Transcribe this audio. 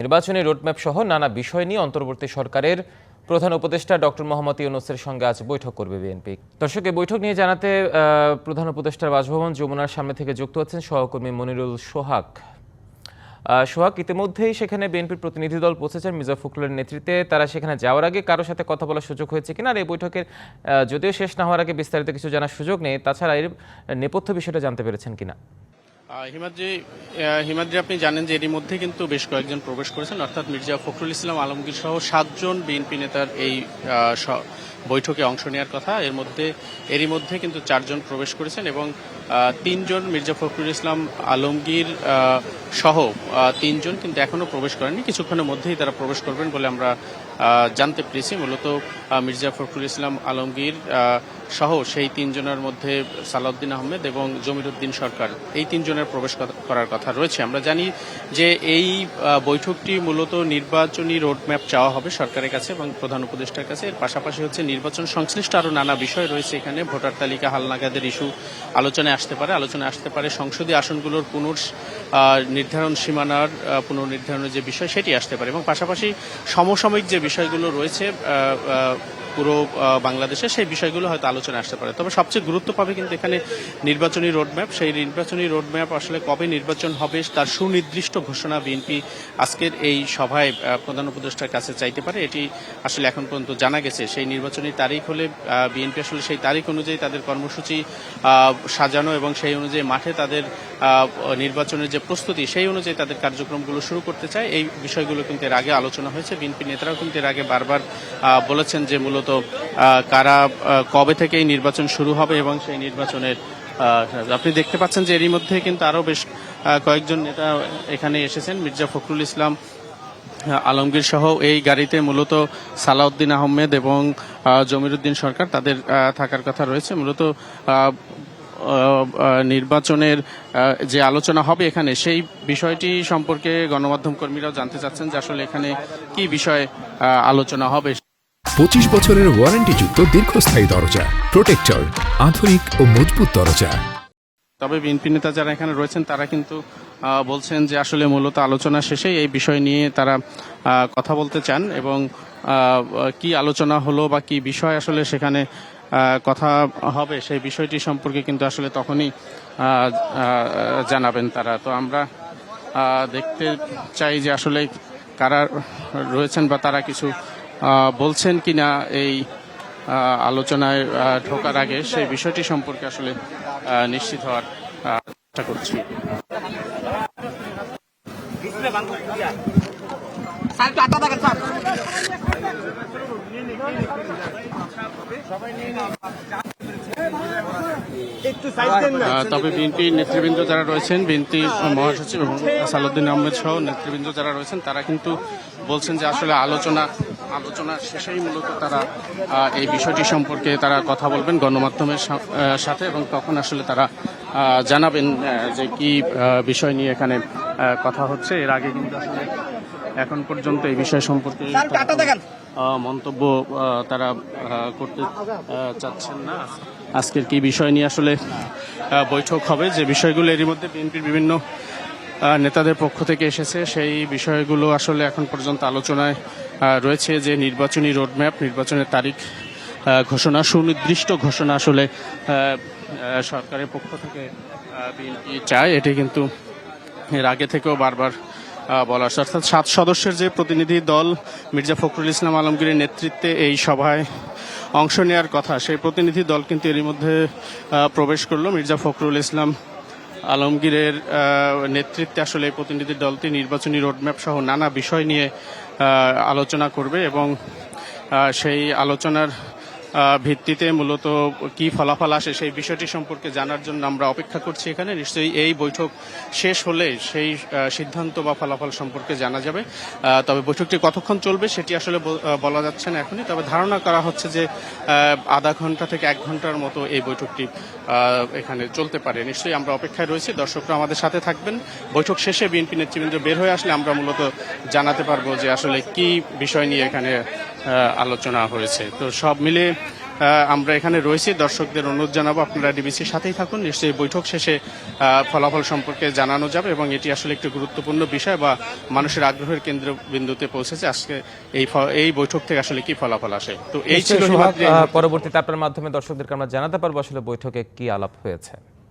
নির্বাচনী রোডম্যাপ সহ নানা বিষয় নিয়ে অন্তর্বর্তী সরকারের প্রধান উপদেষ্টা ডক্টর মোহাম্মদ ইউনূসের সঙ্গে আজ বৈঠক করবে বিএনপি। দর্শক, এই বৈঠক নিয়ে জানাতে প্রধান উপদেষ্টার বাসভবন যমুনার সামনে থেকে যুক্ত হচ্ছেন সহকর্মী মনিরুল সোহাগ। সোহাগ, ইতিমধ্যেই সেখানে বিএনপির প্রতিনিধি দল পৌঁছেছেন মির্জা ফখরুলের নেতৃত্বে। তারা সেখানে যাওয়ার আগে কারোর সাথে কথা বলার সুযোগ হয়েছে কিনা, আর এই বৈঠকের যদিও শেষ না হওয়ার আগে বিস্তারিত কিছু জানার সুযোগ নেই, তাছাড়া এর নেপথ্য বিষয়টা জানতে পেরেছেন কিনা? হিমাদ্রি, আপনি জানেন যে এরই মধ্যে কিন্তু বেশ কয়েকজন প্রবেশ করেছেন, অর্থাৎ মির্জা ফখরুল ইসলাম আলমগীর সহ 7 জন বিএনপি নেতার এই বৈঠকে অংশ নেওয়ার কথা। এরই মধ্যে কিন্তু 4 জন প্রবেশ করেছেন এবং 3 জন মির্জা ফখরুল ইসলাম আলমগীর সহ 3 জন কিন্তু এখনো প্রবেশ করেননি। কিছুক্ষণের মধ্যেই তারা প্রবেশ করবেন বলে আমরা জানতে পেরেছি। মূলত মির্জা ফখরুল ইসলাম আলমগীর সহ সেই 3 জনের মধ্যে সালাউদ্দিন আহমেদ এবং জমিরুদ্দিন সরকার, এই 3 জনের প্রবেশ করার কথা রয়েছে। আমরা জানি যে এই বৈঠকটি মূলত নির্বাচনী রোডম্যাপ চাওয়া হবে সরকারের কাছে এবং প্রধান উপদেষ্টার কাছে। এর পাশাপাশি হচ্ছে নির্বাচন সংশ্লিষ্ট আরও নানা বিষয় রয়েছে এখানে। ভোটার তালিকা হালনাগাদের ইস্যু আলোচনায় আসতে পারে সংসদীয় আসনগুলোর নির্ধারণ, সীমানার পুনর্নির্ধারণের যে বিষয় সেটি আসতে পারে, এবং পাশাপাশি সমসাময়িক যে বিষয়গুলো রয়েছে পুরো বাংলাদেশে, সেই বিষয়গুলো হয়তো আলোচনায় আসতে পারে। তবে সবচেয়ে গুরুত্ব পাবে কিন্তু এখানে নির্বাচনী রোডম্যাপ। সেই নির্বাচনী রোডম্যাপ আসলে কবে নির্বাচন হবে তার সুনির্দিষ্ট ঘোষণা বিএনপি আজকের এই সভায় প্রধান উপদেষ্টার কাছে চাইতে পারে। এটি আসলে এখন পর্যন্ত জানা গেছে। সেই নির্বাচনী তারিখ হলে বিএনপি আসলে সেই তারিখ অনুযায়ী তাদের কর্মসূচি সাজানো এবং সেই অনুযায়ী মাঠে তাদের নির্বাচনের যে প্রস্তুতি সেই অনুযায়ী তাদের কার্যক্রমগুলো শুরু করতে চায়। এই বিষয়গুলো কিন্তু এর আগে আলোচনা হয়েছে। বিএনপি নেতারাও কিন্তু এর আগে বারবার বলেছেন যে মূলত কারা কবে থেকে এই নির্বাচন শুরু হবে এবং সেই নির্বাচনের আপনি দেখতে পাচ্ছেন যে এরই মধ্যে কিন্তু আরো বেশ কয়েকজন নেতা এখানে এসেছেন। মির্জা ফখরুল ইসলাম আলমগীর সহ এই গাড়িতে মূলত সালাউদ্দিন আহমেদ এবং জমিরুদ্দিন সরকার, তাদের থাকার কথা রয়েছে। মূলত নির্বাচনের যে আলোচনা হবে এখানে সেই বিষয়টি সম্পর্কে গণমাধ্যম কর্মীরাও জানতে চাচ্ছেন যে আসলে এখানে কি বিষয়ে আলোচনা হবে। 25 বছরের ওয়ারেন্টিযুক্ত দীর্ঘস্থায়ী দরজা প্রোটেক্টর, আধুনিক ও মজবুত দরজা। তবে বিএনপি নেতা যারা এখানে রয়েছেন তারা কিন্তু বলছেন যে আসলে মূলত আলোচনা শেষে এই বিষয় নিয়ে তারা কথা বলতে চান এবং কি আলোচনা হলো বা কি বিষয় আসলে সেখানে কথা হবে সেই বিষয়টি সম্পর্কে কিন্তু আসলে তখনই জানাবেন তারা। তো আমরা দেখতে চাই যে আসলে কারা রয়েছেন বা তারা কিছু বলছেন কিনা এই আলোচনায় ঢোকার আগে, সেই বিষয়টি সম্পর্কে আসলে নিশ্চিত হওয়ার চেষ্টা করছি। তবে বিএনপি নেতৃবৃন্দ যারা রয়েছেন, বিএনপি মহাসচিব এবং সালাউদ্দিন আহমেদ সহ নেতৃবৃন্দ যারা রয়েছেন তারা কিন্তু বলছেন যে আসলে আলোচনা শেষেই মূলত তারা এই বিষয়টি সম্পর্কে তারা কথা বলবেন গণমাধ্যমের সাথে এবং তখন আসলে তারা জানাবেন যে কি বিষয় নিয়ে এখানে কথা হচ্ছে। এর আগে কিন্তু আসলে এখন পর্যন্ত এই বিষয় সম্পর্কে মন্তব্য তারা করতে চাচ্ছেন না। আজকের কি বিষয় নিয়ে আসলে বৈঠক হবে, যে বিষয়গুলো এরই মধ্যে বিএনপির বিভিন্ন নেতাদের পক্ষ থেকে এসেছে সেই বিষয়গুলো আসলে এখন পর্যন্ত আলোচনায় রয়েছে। যে নির্বাচনী রোডম্যাপ, নির্বাচনের তারিখ ঘোষণা, সুনির্দিষ্ট ঘোষণা আসলে সরকারের পক্ষ থেকে বিএনপি চায়। এটি কিন্তু এর আগে থেকেও বারবার বলা আসছে। অর্থাৎ 7 সদস্যের যে প্রতিনিধি দল মির্জা ফখরুল ইসলাম আলমগীরের নেতৃত্বে এই সভায় অংশ নেওয়ার কথা, সেই প্রতিনিধি দল কিন্তু এরই মধ্যে প্রবেশ করলো। মির্জা ফখরুল ইসলাম আলমগীরের নেতৃত্বে আসলে এই প্রতিনিধি দলটি নির্বাচনী রোডম্যাপ সহ নানা বিষয় নিয়ে আলোচনা করবে এবং সেই আলোচনার ভিত্তিতে মূলত কি ফলাফল আসে সেই বিষয়টি সম্পর্কে জানার জন্য আমরা অপেক্ষা করছি এখানে। নিশ্চয়ই এই বৈঠক শেষ হলে সেই সিদ্ধান্ত বা ফলাফল সম্পর্কে জানা যাবে। তবে বৈঠকটি কতক্ষণ চলবে সেটি আসলে বলা যাচ্ছে না এখনই। তবে ধারণা করা হচ্ছে যে আধা ঘন্টা থেকে 1 ঘন্টার মতো এই বৈঠকটি এখানে চলতে পারে। নিশ্চয়ই আমরা অপেক্ষায় রয়েছি, দর্শকরা আমাদের সাথে থাকবেন। বৈঠক শেষে বিএনপি নেতৃবৃন্দ বের হয়ে আসলে আমরা মূলত জানাতে পারবো যে আসলে কি বিষয় নিয়ে এখানে আলোচনা হয়েছে। তো সব মিলে আমরা এখানে রয়েছি, দর্শকদের অনুরোধ জানাবো আপনারা ডিবিসির সাথেই থাকুন। নিশ্চয়ই বৈঠক শেষে ফলাফল সম্পর্কে জানানো যাবে এবং এটি আসলে একটি গুরুত্বপূর্ণ বিষয় বা মানুষের আগ্রহের কেন্দ্রবিন্দুতে পৌঁছেছে। আজকে এই বৈঠক থেকে আসলে কি ফলাফল আসে, তো এই ছিল সোহাগ, পরবর্তীতে আপনার মাধ্যমে দর্শকদেরকে আমরা জানাতে পারবো আসলে বৈঠকে কি আলাপ হয়েছে।